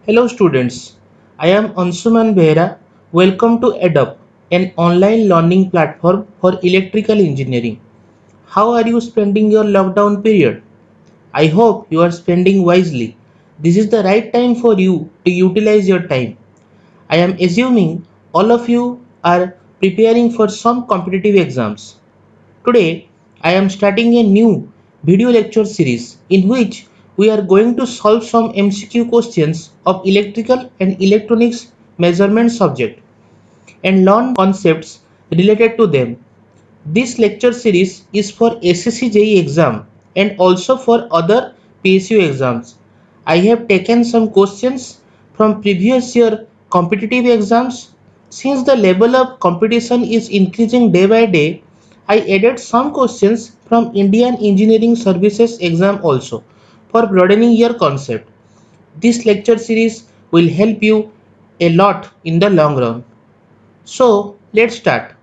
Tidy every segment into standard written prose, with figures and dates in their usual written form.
Hello students, I am Ansuman Behra. Welcome to EdUp, an online learning platform for electrical engineering. How are you spending your lockdown period? I hope you are spending wisely. This is the right time for you to utilize your time. I am assuming all of you are preparing for some competitive exams. Today, I am starting a new video lecture series in which we are going to solve some MCQ questions of electrical and electronics measurement subject and learn concepts related to them. This lecture series is for SSC JEE exam and also for other PSU exams. I have taken some questions from previous year competitive exams. Since the level of competition is increasing day by day, I added some questions from Indian Engineering Services exam also for broadening your concept. This lecture series will help you a lot in the long run. So let's start.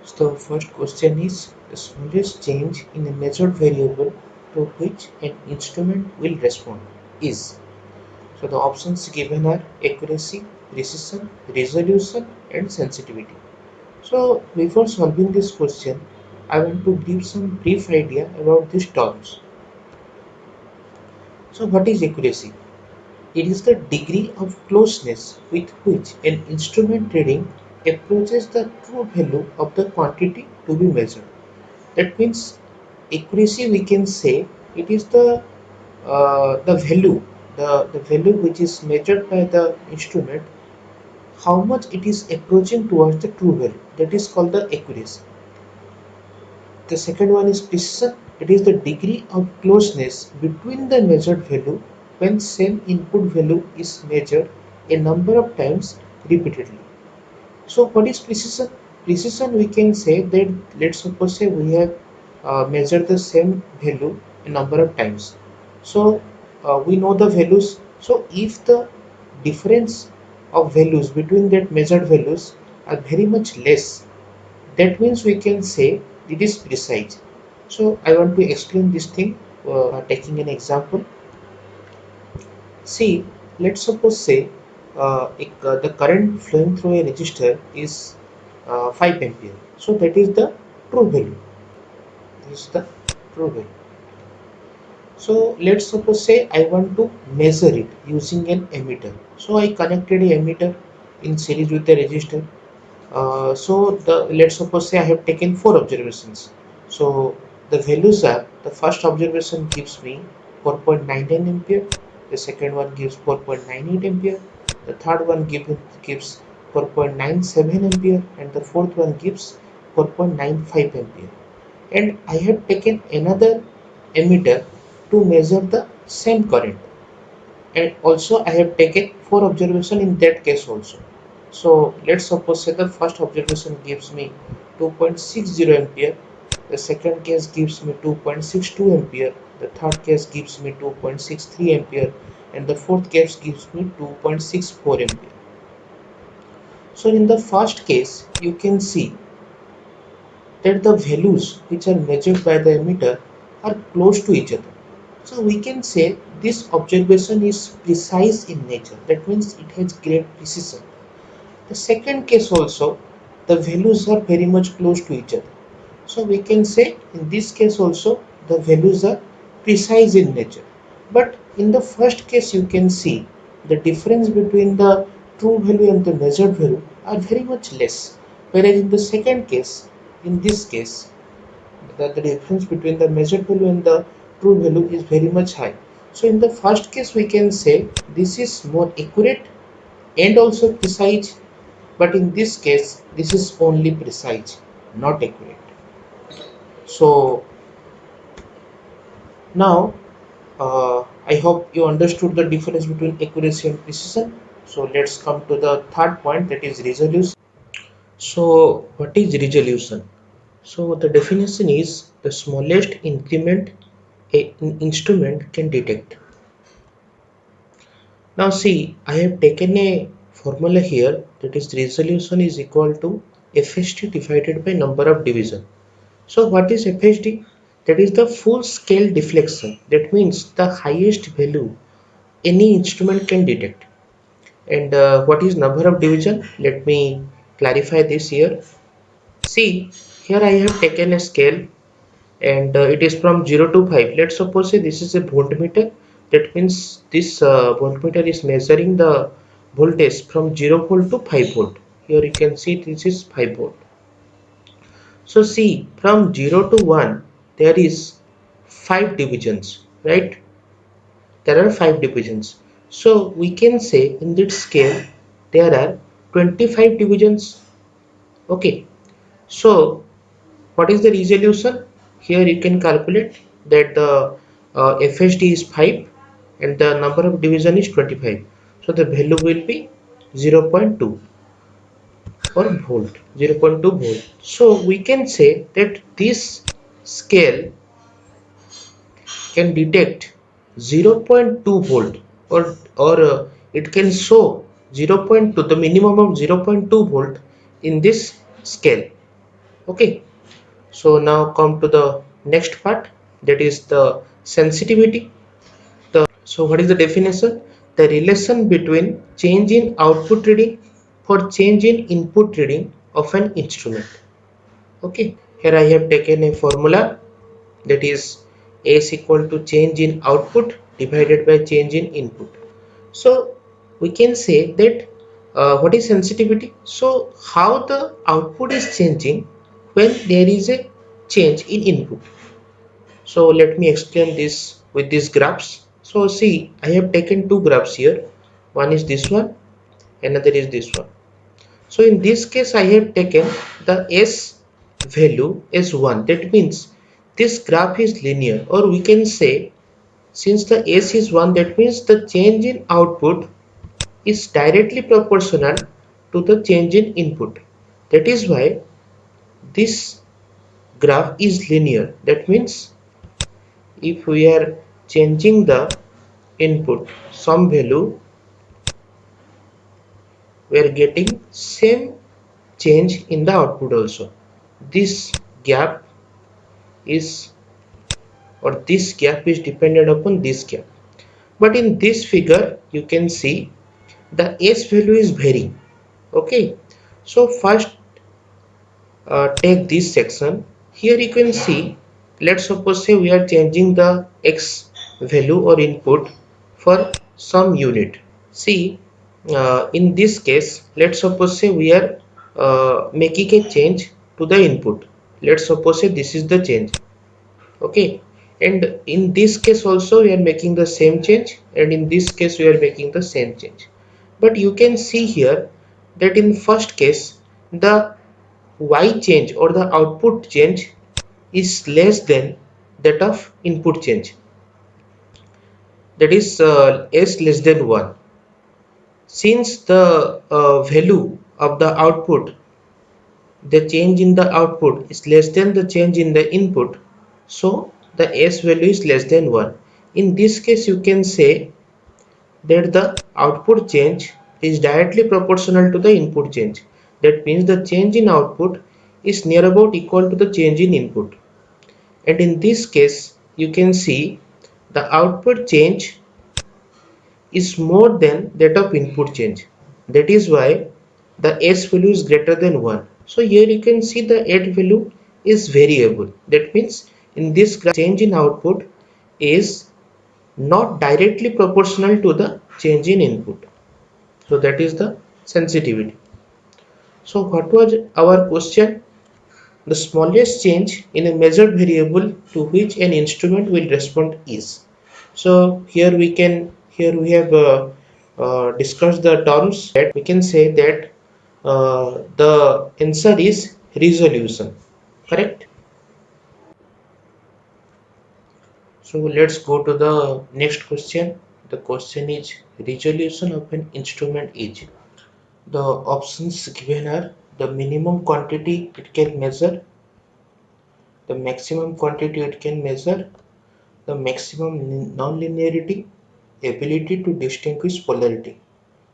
So the first question is the smallest change in a measured variable to which an instrument will respond is. So the options given are accuracy, precision, resolution and sensitivity. So before solving this question, I want to give some brief idea about these terms. So what is accuracy? It is the degree of closeness with which an instrument reading approaches the true value of the quantity to be measured. That means accuracy we can say it is the value the value which is measured by the instrument, how much it is approaching towards the true value, that is called the accuracy. The second one is precision. It is the degree of closeness between the measured value when same input value is measured a number of times repeatedly. So what is precision? Precision we can say that, let's suppose say we have measured the same value a number of times. So we know the values. So if the difference of values between that measured values are very much less, that means we can say it is precise. So I want to explain this thing taking an example. See, let's suppose say the current flowing through a resistor is 5 ampere. So that is the true value. This is the true value. So let's suppose say I want to measure it using an ammeter. So I connected a ammeter in series with the resistor. So let's suppose say I have taken 4 observations. So the values are, the first observation gives me 4.99 ampere, the second one gives 4.98 ampere, the third one gives 4.97 ampere, and the fourth one gives 4.95 ampere. And I have taken another emitter to measure the same current, and also I have taken 4 observation in that case also. So let's suppose say the first observation gives me 2.60 ampere, the second case gives me 2.62 ampere, the third case gives me 2.63 ampere, and the fourth case gives me 2.64 ampere. So in the first case you can see that the values which are measured by the emitter are close to each other. So we can say this observation is precise in nature. That means it has great precision. The second case also, the values are very much close to each other. So we can say in this case also the values are precise in nature. But in the first case you can see the difference between the true value and the measured value are very much less. Whereas in the second case, in this case, the difference between the measured value and the true value is very much high. So in the first case we can say this is more accurate and also precise, but in this case this is only precise, not accurate. So now I hope you understood the difference between accuracy and precision. So let's come to the third point, that is resolution. So what is resolution? So the definition is the smallest increment an instrument can detect. Now see, I have taken a formula here, that is resolution is equal to FST divided by number of division. So what is FSD? That is the full scale deflection. That means the highest value any instrument can detect. And what is number of division? Let me clarify this here. See, here I have taken a scale and it is from 0 to 5. Let's suppose say this is a voltmeter. That means this voltmeter is measuring the voltage from 0 volt to 5 volt. Here you can see this is 5 volt. So see, from 0 to 1 there is 5 divisions, right? There are 5 divisions. So we can say in this scale there are 25 divisions. Okay. So what is the resolution? Here you can calculate that the FHD is 5 and the number of division is 25. So the value will be 0.2 or volt, 0.2 volt. So we can say that this scale can detect 0.2 volt or it can show 0.2, the minimum of 0.2 volt in this scale. Okay. So now come to the next part, that is the sensitivity. So what is the definition? The relation between change in output reading for change in input reading of an instrument. Okay, here I have taken a formula, that is S equal to change in output divided by change in input. So we can say that what is sensitivity? So how the output is changing when there is a change in input. So let me explain this with these graphs. So see, I have taken two graphs here. One is this one, another is this one. So in this case, I have taken the S value as 1. That means this graph is linear, or we can say since the S is 1, that means the change in output is directly proportional to the change in input. That is why this graph is linear. That means if we are changing the input some value, we are getting same change in the output also. This gap is, or this gap is dependent upon this gap. But in this figure you can see the S value is varying. Okay, so first take this section. Here you can see, let's suppose say we are changing the X value or input for some unit. See, in this case, let's suppose say we are making a change to the input. Let's suppose say this is the change. Okay, and in this case also we are making the same change, and in this case we are making the same change. But you can see here that in first case the Y change or the output change is less than that of input change. That is S less than 1. Since the value of the output, the change in the output is less than the change in the input, so the S value is less than 1. In this case you can say that the output change is directly proportional to the input change. That means the change in output is near about equal to the change in input. And in this case you can see the output change is more than that of input change. That is why the S value is greater than 1. So here you can see the S value is variable. That means in this graph change in output is not directly proportional to the change in input. So that is the sensitivity. So what was our question? The smallest change in a measured variable to which an instrument will respond is. So here we have discussed the terms that we can say that the answer is resolution. Correct? So let's go to the next question. The question is resolution of an instrument is. The options given are the minimum quantity it can measure, the maximum quantity it can measure, the maximum nonlinearity, ability to distinguish polarity.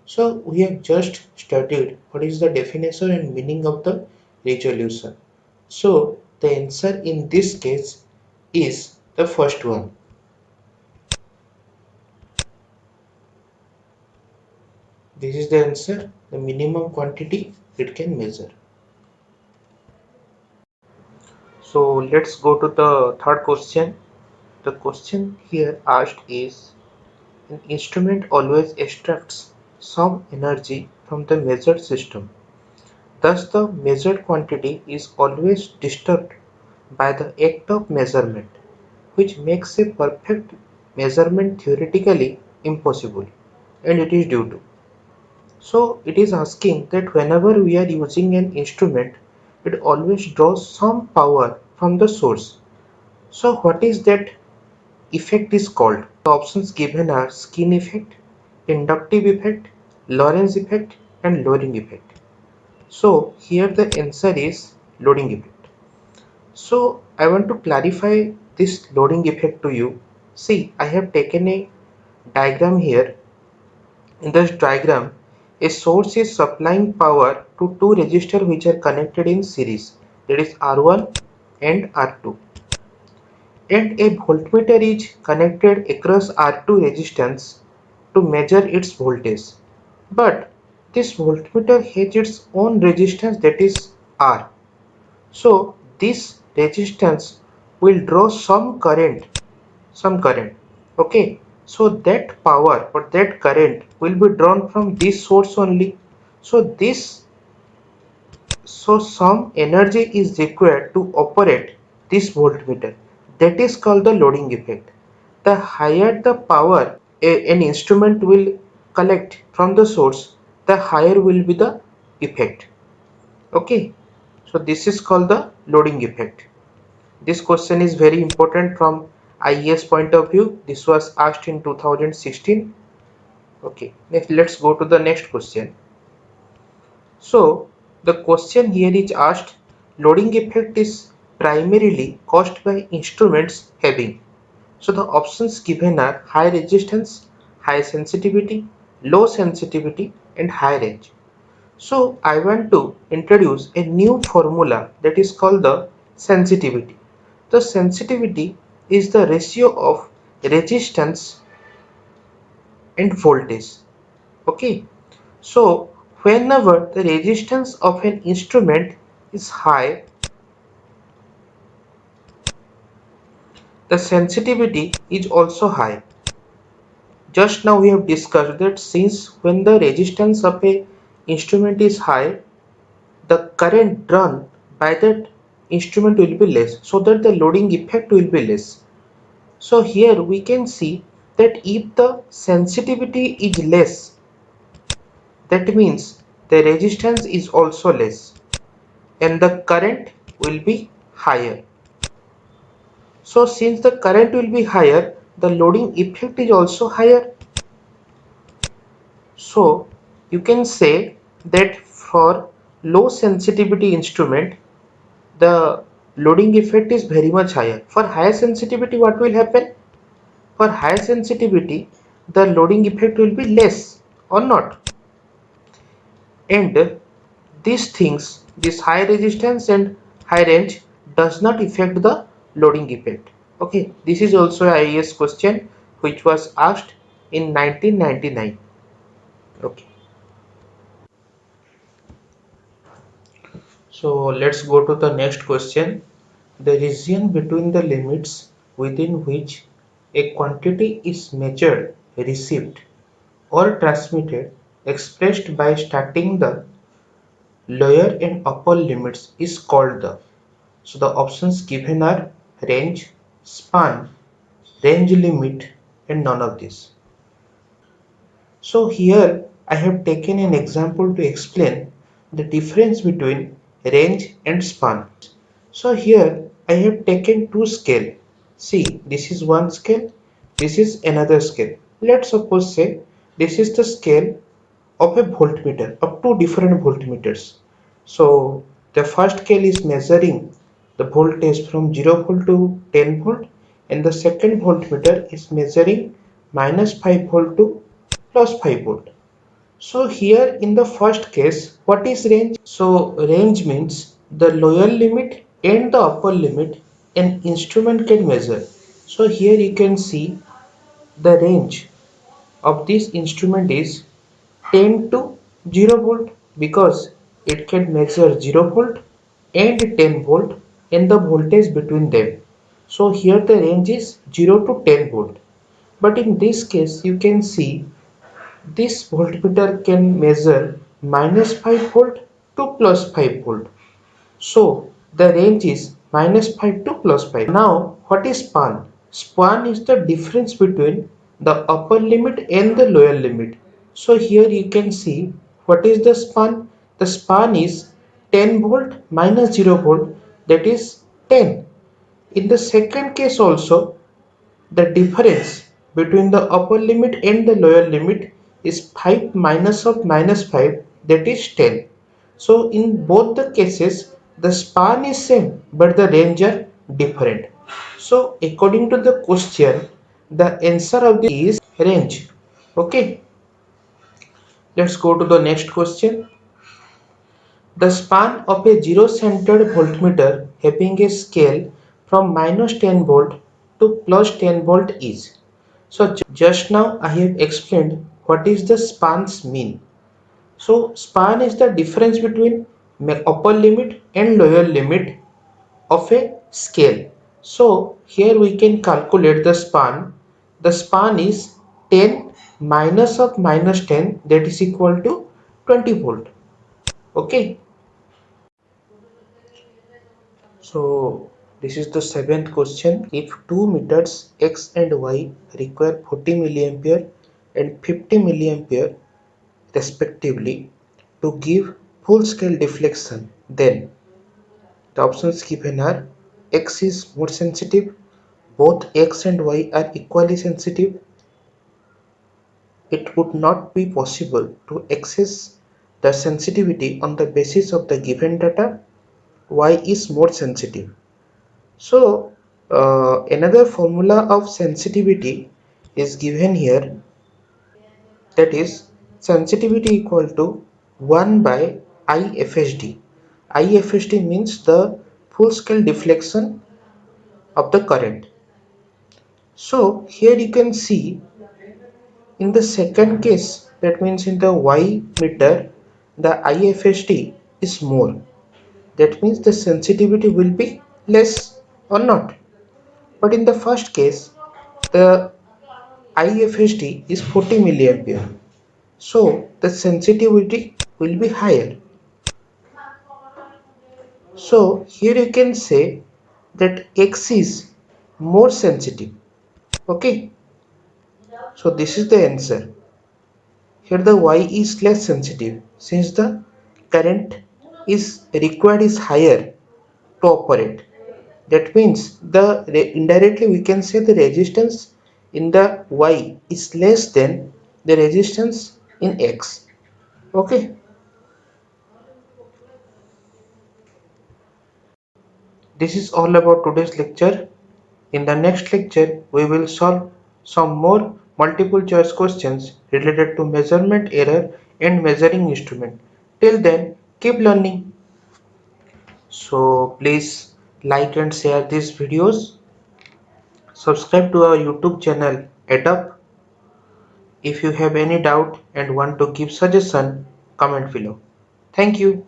So we have just studied what is the definition and meaning of the resolution. So the answer in this case is the first one. This is the answer, the minimum quantity it can measure. So let's go to the third question. The question here asked is, an instrument always extracts some energy from the measured system. Thus the measured quantity is always disturbed by the act of measurement, which makes a perfect measurement theoretically impossible, and it is due to. So it is asking that whenever we are using an instrument, it always draws some power from the source. So what is that effect is called? The options given are skin effect, inductive effect, Lorentz effect, and loading effect. So here the answer is loading effect. So I want to clarify this loading effect to you. See, I have taken a diagram here. In this diagram, a source is supplying power to two resistors which are connected in series, that is R1 and R2. And a voltmeter is connected across R2 resistance to measure its voltage. But this voltmeter has its own resistance, that is R. So this resistance will draw some current. Okay, so that power or that current will be drawn from this source only. So some energy is required to operate this voltmeter. That is called the loading effect. The higher the power an instrument will collect from the source, the higher will be the effect. Okay, so this is called the loading effect. This question is very important from IES point of view. This was asked in 2016. Okay, next let's go to the next question. So the question here is asked, loading effect is primarily caused by instruments having. So the options given are high resistance, high sensitivity, low sensitivity, and high range. So I want to introduce a new formula that is called the sensitivity. The sensitivity is the ratio of resistance and voltage. Okay, so whenever the resistance of an instrument is high, the sensitivity is also high. Just now we have discussed that since when the resistance of a instrument is high, the current drawn by that instrument will be less, so that the loading effect will be less. So here we can see that if the sensitivity is less, that means the resistance is also less and the current will be higher. So since the current will be higher, the loading effect is also higher. So you can say that for low sensitivity instrument, the loading effect is very much higher. For higher sensitivity, what will happen? For higher sensitivity, the loading effect will be less or not. And these things, this high resistance and high range does not affect the loading effect. Okay, this is also a IAS question which was asked in 1999. Okay, so let's go to the next question. The region between the limits within which a quantity is measured, received, or transmitted expressed by starting the lower and upper limits is called the. So the options given are range, span, range limit, and none of this. So here I have taken an example to explain the difference between range and span. So here I have taken two scale. See, this is one scale, this is another scale. Let's suppose say this is the scale of a voltmeter, of two different voltmeters. So the first scale is measuring the voltage from 0 volt to 10 volt, and the second voltmeter is measuring minus 5 volt to plus 5 volt. So here in the first case, what is range? So range means the lower limit and the upper limit an instrument can measure. So here you can see the range of this instrument is 10 to 0 volt because it can measure 0 volt and 10 volt and the voltage between them. So here the range is 0 to 10 volt. But in this case you can see this voltmeter can measure minus 5 volt to plus 5 volt. So the range is minus 5 to plus 5. Now what is span? Span is the difference between the upper limit and the lower limit. So here you can see what is the span. The span is 10 volt minus 0 volt, that is 10. In the second case also, the difference between the upper limit and the lower limit is 5 minus of minus 5, that is 10. So in both the cases the span is same but the range are different. So according to the question the answer of this is range. Okay, let's go to the next question. The span of a zero-centered voltmeter having a scale from minus 10 volt to plus 10 volt is. So just now I have explained what is the spans mean. So span is the difference between upper limit and lower limit of a scale. So here we can calculate the span. The span is 10 minus of minus 10, that is equal to 20 volt. Okay. So this is the seventh question. If two meters X and Y require 40 milliampere and 50 milliampere respectively to give full scale deflection, then the options given are: X is more sensitive, both X and Y are equally sensitive, it would not be possible to access the sensitivity on the basis of the given data, Y is more sensitive. So another formula of sensitivity is given here, that is sensitivity equal to 1 by IFSD. IFSD means the full scale deflection of the current. So here you can see in the second case, that means in the Y meter, the IFSD is more. That means the sensitivity will be less or not. But in the first case, the IFSD is 40 milliampere. So the sensitivity will be higher. So here you can say that X is more sensitive. Okay. So this is the answer. Here the Y is less sensitive since the current is required is higher to operate. That means the indirectly we can say the resistance in the Y is less than the resistance in X. Okay. This is all about today's lecture. In the next lecture, we will solve some more multiple choice questions related to measurement error and measuring instrument. Till then, keep learning. So please like and share these videos. Subscribe to our YouTube channel Adapt. If you have any doubt and want to give suggestion, comment below. Thank you.